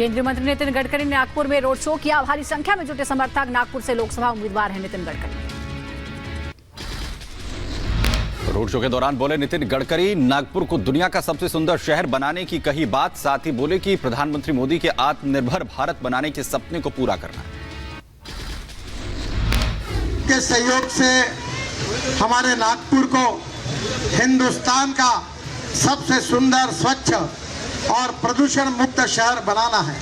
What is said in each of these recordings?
केंद्रीय मंत्री नितिन गडकरी ने नागपुर में रोड शो किया। भारी संख्या में जुटे समर्थक। नागपुर से लोकसभा उम्मीदवार हैं नितिन गडकरी। रोड शो के दौरान बोले नितिन गडकरी, नागपुर को दुनिया का सबसे सुंदर शहर बनाने की कही बात। साथ ही बोले कि प्रधानमंत्री मोदी के आत्मनिर्भर भारत बनाने के सपने को पूरा करना के सहयोग से हमारे नागपुर को हिंदुस्तान का सबसे सुंदर, स्वच्छ और प्रदूषण मुक्त शहर बनाना है।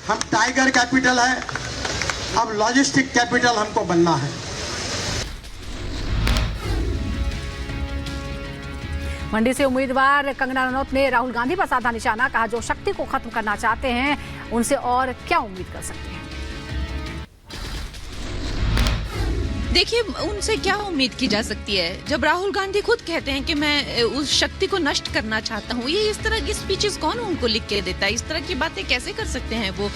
हम टाइगर कैपिटल है, अब लॉजिस्टिक कैपिटल हमको बनना है। मंडी से उम्मीदवार कंगना रनौत ने राहुल गांधी पर साधा निशाना। कहा, जो शक्ति को खत्म करना चाहते हैं उनसे और क्या उम्मीद कर सकते हैं। देखिए, उनसे क्या उम्मीद की जा सकती है जब राहुल गांधी खुद कहते हैं कि मैं उस शक्ति को नष्ट करना चाहता हूँ। ये इस तरह की स्पीचेस कौन उनको लिख के देता है? इस तरह की बातें कैसे कर सकते हैं वो?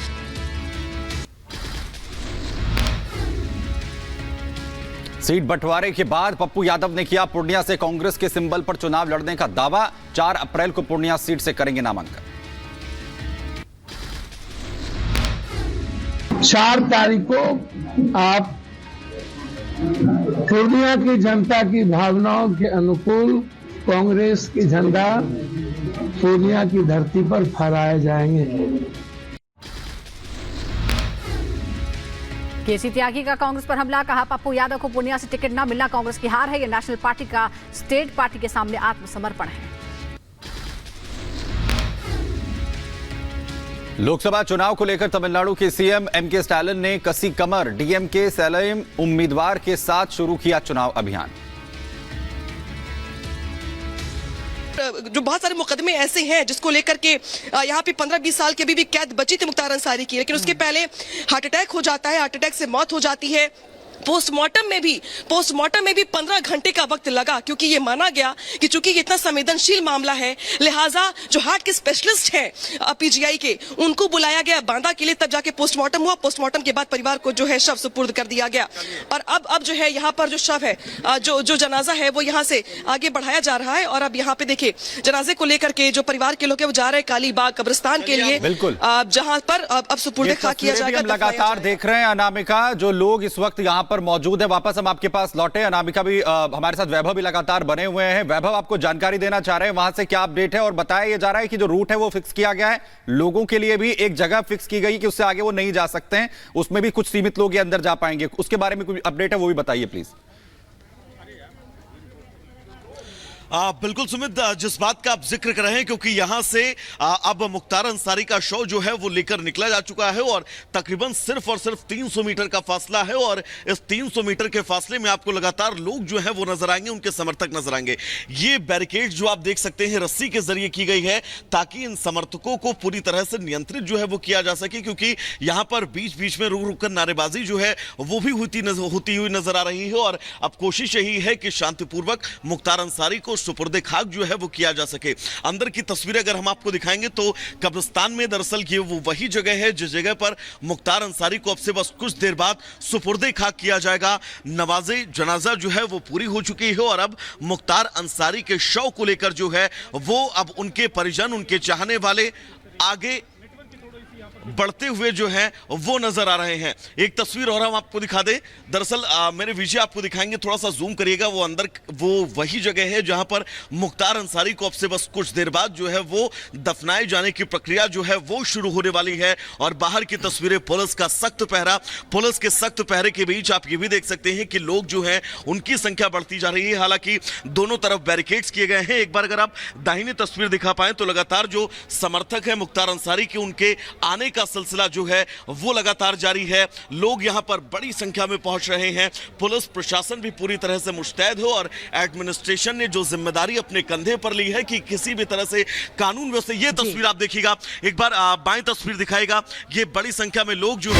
सीट बंटवारे के बाद पप्पू यादव ने किया पूर्णिया से कांग्रेस के सिंबल पर चुनाव लड़ने का दावा। 4 अप्रैल को पूर्णिया सीट से करेंगे नामांकन। 4 तारीख को आप पूर्णिया की जनता की भावनाओं के अनुकूल कांग्रेस की झंडा पूर्णिया की धरती पर फहराए जाएंगे। केसी त्यागी का कांग्रेस पर हमला। कहा, पप्पू यादव को पूर्णिया से टिकट न मिलना कांग्रेस की हार है। ये नेशनल पार्टी का स्टेट पार्टी के सामने आत्मसमर्पण है। लोकसभा चुनाव को लेकर तमिलनाडु के सीएम एमके स्टालिन ने कसी कमर। डीएमके सलेम उम्मीदवार के साथ शुरू किया चुनाव अभियान। जो बहुत सारे मुकदमे ऐसे हैं जिसको लेकर के यहाँ पे 15-20 साल की अभी भी कैद बची थी मुख्तार अंसारी की, लेकिन उसके पहले हार्ट अटैक हो जाता है। हार्ट अटैक से मौत हो जाती है। पोस्टमार्टम में भी 15 घंटे का वक्त लगा, क्योंकि ये माना गया कि चूंकि ये इतना संवेदनशील मामला है, लिहाजा जो हार्ट के स्पेशलिस्ट हैं पीजीआई के, उनको बुलाया गया बांदा के लिए। तब जाके पोस्टमार्टम हुआ। पोस्टमार्टम के बाद परिवार को जो है शव सुपुर्द कर दिया गया। और अब जो है यहाँ पर जो शव है, जो जनाजा है, वो यहाँ से आगे बढ़ाया जा रहा है। और अब यहाँ पे देखिए, जनाजे को लेकर के जो परिवार के लोग है वो जा रहे हैं कालीबाग कब्रिस्तान के लिए, बिल्कुल, जहां पर अब सुपुर्द खा किया जाएगा। लगातार देख रहे हैं अनामिका, जो लोग इस वक्त यहाँ पर मौजूद है। वापस हम आपके पास लौटे। अनामिका भी हमारे साथ, वैभव भी लगातार बने हुए हैं। वैभव, आपको जानकारी देना चाह रहे हैं वहां से क्या अपडेट है? और बताया ये जा रहा है कि जो रूट है वो फिक्स किया गया है, लोगों के लिए भी एक जगह फिक्स की गई कि उससे आगे वो नहीं जा सकते हैं, उसमें भी कुछ सीमित लोग अंदर जा पाएंगे। उसके बारे में कोई अपडेट है वो भी बताइए प्लीज। बिल्कुल सुमित, जिस बात का आप जिक्र कर रहे हैं, क्योंकि यहां से अब मुख्तार अंसारी का शव जो है वो लेकर निकला जा चुका है और तकरीबन सिर्फ और सिर्फ 300 मीटर का फासला है। और इस 300 मीटर के फासले में आपको लगातार लोग जो है वो नजर आएंगे, उनके समर्थक नजर आएंगे। ये बैरिकेड जो आप देख सकते हैं रस्सी के जरिए की गई है, ताकि इन समर्थकों को पूरी तरह से नियंत्रित जो है वो किया जा सके, क्योंकि यहां पर बीच बीच में रुक रुक कर नारेबाजी जो है वो भी होती हुई नजर आ रही है। और अब कोशिश यही है कि शांतिपूर्वक मुख्तार अंसारी को सुपुर्दे खाक जो है वो किया जा सके। अंदर की तस्वीरें अगर हम आपको दिखाएंगे तो कब्रिस्तान में दरअसल ये वो वही जगह है जिस जगह पर मुख्तार अंसारी को अब से बस कुछ देर बाद सुपुर्दे खाक किया जाएगा। नवाजे जनाजा जो है वो पूरी हो चुकी है और अब मुख्तार अंसारी के शव को लेकर जो है वो अब उनके परिजन, उनके चाहने वाले आगे बढ़ते हुए जो है वो नजर आ रहे हैं। एक तस्वीर और हम आपको दिखा दें। दरअसल मेरे विजय आपको दिखाएंगे, थोड़ा सा जूम करिएगा। वो अंदर वो वही जगह है जहां पर मुख्तार अंसारी को अब से बस कुछ देर बाद जो है वो दफनाए जाने की प्रक्रिया जो है वो शुरू होने वाली है। और बाहर की तस्वीरें, पुलिस का सख्त पहरा। पुलिस के सख्त पहरे के बीच आप ये भी देख सकते हैं कि लोग जो है उनकी संख्या बढ़ती जा रही है। हालांकि दोनों तरफ बैरिकेड्स किए गए हैं। एक बार अगर आप दाहिनी तस्वीर दिखा पाए तो लगातार जो समर्थक है मुख्तार अंसारी के, उनके आने का सिलसिला जो है वो लगातार जारी है। लोग यहां पर बड़ी संख्या में पहुंच रहे हैं। पुलिस प्रशासन भी पूरी तरह से मुस्तैद हो और एडमिनिस्ट्रेशन ने जो जिम्मेदारी अपने कंधे पर ली है कि किसी भी तरह से कानून व्यवस्था। ये तस्वीर आप देखिएगा, एक बार बाएं तस्वीर दिखाएगा, ये बड़ी संख्या में लोग जो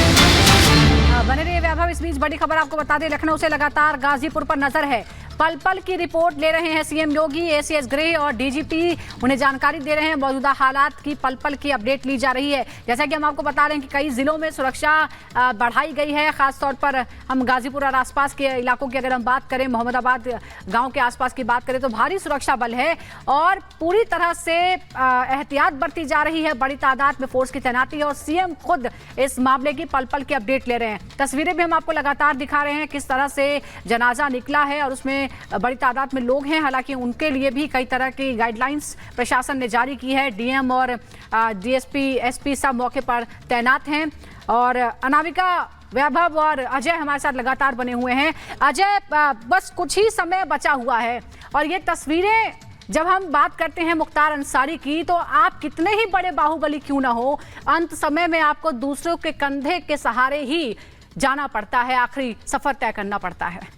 बने रहिए वैभव। इस बीच बड़ी खबर आपको बता दें, लखनऊ से लगातार गाजीपुर पर नजर है। पल पल की रिपोर्ट ले रहे हैं सीएम योगी। एसीएस गृह और डीजीपी उन्हें जानकारी दे रहे हैं। मौजूदा हालात की पल पल की अपडेट ली जा रही है। जैसा कि हम आपको बता रहे हैं कि कई जिलों में सुरक्षा बढ़ाई गई है। खासतौर पर हम गाजीपुर और आसपास के इलाकों की अगर हम बात करें, मोहम्मदाबाद गांव के आसपास की बात करें तो भारी सुरक्षा बल है और पूरी तरह से एहतियात बरती जा रही है। बड़ी तादाद में फोर्स की तैनाती है और सीएम खुद इस मामले की पल पल की अपडेट ले रहे हैं। तस्वीरें भी हम आपको लगातार दिखा रहे हैं किस तरह से जनाजा निकला है और उसमें बड़ी तादाद में लोग हैं। हालांकि उनके लिए भी कई तरह की गाइडलाइंस प्रशासन ने जारी की है। डीएम और डीएसपी, एसपी सब मौके पर तैनात हैं और अनामिका, वैभव और अजय हमारे साथ लगातार बने हुए हैं। अजय, बस कुछ ही समय बचा हुआ है और ये तस्वीरें जब हम बात करते हैं मुख्तार अंसारी की, तो आप कितने ही बड़े बाहुबली क्यों ना हो, अंत समय में आपको दूसरों के कंधे के सहारे ही जाना पड़ता है, आखिरी सफर तय करना पड़ता है।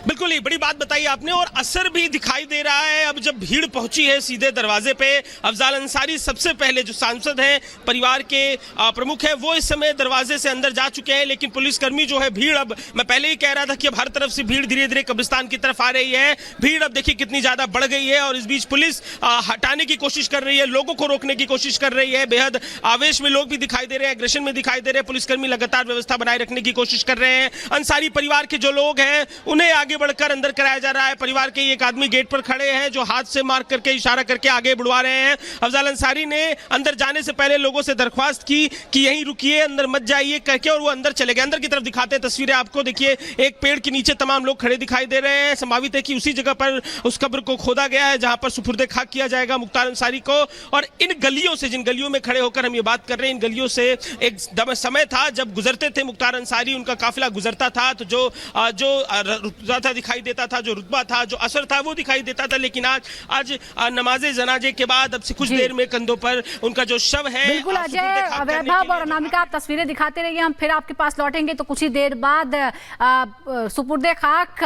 बिल्कुल ही बड़ी बात बताई आपने और असर भी दिखाई दे रहा है। अब जब भीड़ पहुंची है सीधे दरवाजे पे, अफजाल अंसारी सबसे पहले जो सांसद हैं, परिवार के प्रमुख हैं, वो इस समय दरवाजे से अंदर जा चुके हैं। लेकिन पुलिसकर्मी जो है, भीड़ अब, मैं पहले ही कह रहा था कि अब हर तरफ से भीड़ धीरे धीरे कब्रिस्तान की तरफ आ रही है। भीड़ अब देखिए कितनी ज्यादा बढ़ गई है और इस बीच पुलिस हटाने की कोशिश कर रही है, लोगों को रोकने की कोशिश कर रही है। बेहद आवेश में लोग भी दिखाई दे रहे हैं, एग्रेशन में दिखाई दे रहे हैं। पुलिसकर्मी लगातार व्यवस्था बनाए रखने की कोशिश कर रहे हैं। अंसारी परिवार के जो लोग हैं उन्हें आगे बढ़कर अंदर कराया जा रहा है। परिवार के एक आदमी गेट पर खड़े हैं जो हाथ से मार करके इशारा करके आगे बढ़वा रहे हैं। अफजाल अंसारी ने अंदर जाने से पहले लोगों से दरख्वास्त की कि यहीं रुकिए, अंदर मत जाइए करके, और वो अंदर चले गए। अंदर की तरफ दिखाते हैं तस्वीरें आपको, देखिए एक पेड़ के नीचे तमाम लोग खड़े दिखाई दे रहे हैं। संभावित है कि उसी जगह पर उस कब्र को खोदा गया है जहां पर सुपुर्दे खाक किया जाएगा मुख्तार अंसारी को। और इन गलियों से, जिन गलियों में खड़े होकर हम ये बात कर रहे हैं, इन गलियों से एक समय था जब गुजरते थे मुख्तार अंसारी, उनका काफिला गुजरता था तो जो रुतबा दिखाई देता था, जो रुतबा था, जो असर था, वो दिखाई देता था। लेकिन आज नमाजे जनाजे के बाद अब से कुछ देर में कंधों पर उनका जो शव है। बिल्कुल अजय, वैभव और अनामिका, आप तस्वीरें दिखाते रहिए, हम फिर आपके पास लौटेंगे तो कुछ ही देर बाद सुपुर्दे खाक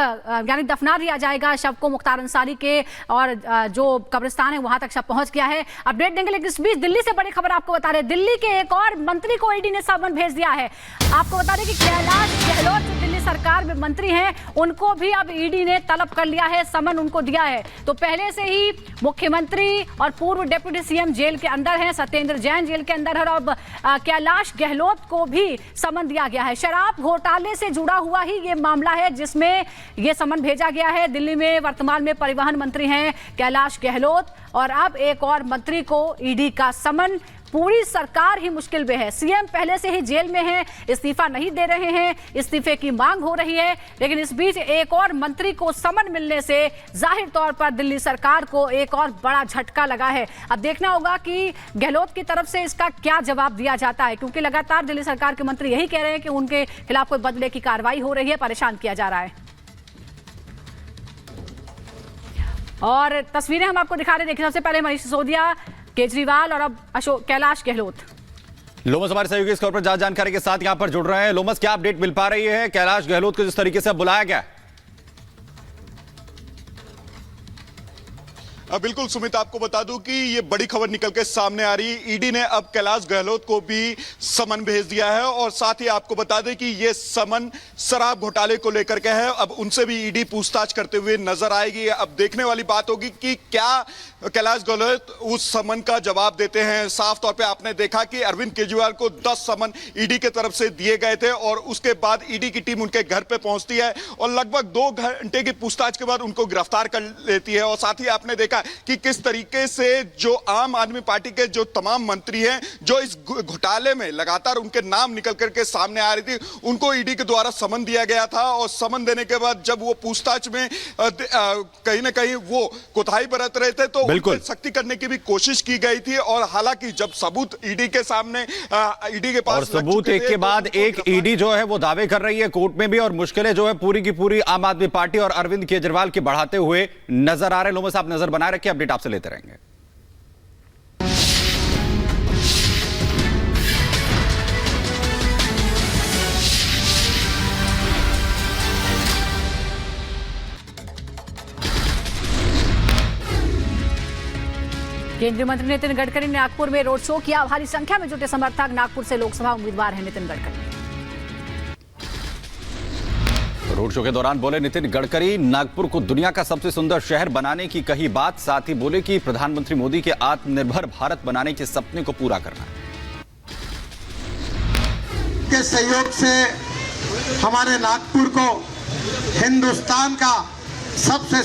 यानी दफना दिया जाएगा शव को मुख्तार अंसारी के, और जो कब्रिस्तान है वहां तक शव पहुंच गया है। अपडेट देंगे, लेकिन इस बीच दिल्ली से बड़ी खबर आपको बता रहे, दिल्ली के एक और मंत्री को ईडी ने समन भेज दिया है। आपको बता दें कि कैलाश गहलोत जो दिल्ली सरकार में मंत्री हैं, उनको भी अब ईडी ने तलब कर लिया है, समन उनको दिया है। तो पहले से ही मुख्यमंत्री और पूर्व डिप्टी सीएम जेल के अंदर हैं, सत्येंद्र जैन जेल के अंदर है, और अब कैलाश गहलोत को भी समन दिया गया है। शराब घोटाले से जुड़ा हुआ ही ये मामला है जिसमें ये समन भेजा गया है। दिल्ली में वर्तमान में परिवहन मंत्री हैं कैलाश गहलोत और अब एक और मंत्री को ईडी का समन। पूरी सरकार ही मुश्किल में है। सीएम पहले से ही जेल में हैं, इस्तीफा नहीं दे रहे हैं, इस्तीफे की मांग हो रही है। लेकिन इस बीच एक और मंत्री को समन मिलने से जाहिर तौर पर दिल्ली सरकार को एक और बड़ा झटका लगा है। अब देखना होगा कि गहलोत की तरफ से इसका क्या जवाब दिया जाता है, क्योंकि लगातार दिल्ली सरकार के मंत्री यही कह रहे हैं कि उनके खिलाफ कोई बदले की कार्रवाई हो रही है, परेशान किया जा रहा है। और तस्वीरें हम आपको दिखा रहे हैं। देखिए, सबसे पहले मनीष सिसोदिया, केजरीवाल और अब अशोक कैलाश गहलोत। लोमस हमारे सहयोगी इस खबर पर ज्यादा जानकारी के साथ यहां पर जुड़ रहे हैं। लोमस, क्या अपडेट मिल पा रही है कैलाश गहलोत को जिस तरीके से बुलाया गया? बिल्कुल सुमित, आपको बता दूं कि ये बड़ी खबर निकल के सामने आ रही है। ईडी ने अब कैलाश गहलोत को भी समन भेज दिया है और साथ ही आपको बता दें कि ये समन शराब घोटाले को लेकर के है। अब उनसे भी ईडी पूछताछ करते हुए नजर आएगी। अब देखने वाली बात होगी कि क्या कैलाश गहलोत उस समन का जवाब देते हैं। साफ तौर पे आपने देखा कि अरविंद केजरीवाल को 10 समन ईडी की तरफ से दिए गए थे और उसके बाद ईडी की टीम उनके घर पे पहुंचती है और लगभग 2 घंटे की पूछताछ के बाद उनको गिरफ्तार कर लेती है। और साथ ही आपने देखा कि किस तरीके से जो आम आदमी पार्टी के जो तमाम मंत्री हैं जो इस घोटाले में लगातार उनके नाम निकल करके सामने आ रही थी, उनको ईडी के द्वारा समन दिया गया था। और समन देने के बाद जब वो पूछताछ में कहीं ना कहीं वो कोताही बरत रहे थे तो सख्ती करने की भी कोशिश की गई थी। और हालांकि जब सबूत ईडी के सामने, ईडी के पास और सबूत एक के बाद एक ईडी जो है वो दावे कर रही है कोर्ट में भी, और मुश्किलें जो है पूरी की पूरी आम आदमी पार्टी और अरविंद केजरीवाल की बढ़ाते हुए नजर आ रहे हैं। लोमस, आप नजर बनाए रखिए, अपडेट आपसे लेते रहेंगे। केंद्रीय मंत्री नितिन गडकरी ने नागपुर में रोड शो किया। भारी संख्या में जुटे समर्थक नागपुर से लोकसभा उम्मीदवार हैं नितिन गडकरी। रोड शो के दौरान बोले नितिन गडकरी, नागपुर को दुनिया का सबसे सुंदर शहर बनाने की कही बात, साथ ही बोले कि प्रधानमंत्री मोदी के आत्मनिर्भर भारत बनाने के सपने को पूरा करना है। के सहयोग से हमारे नागपुर को हिंदुस्तान का सबसे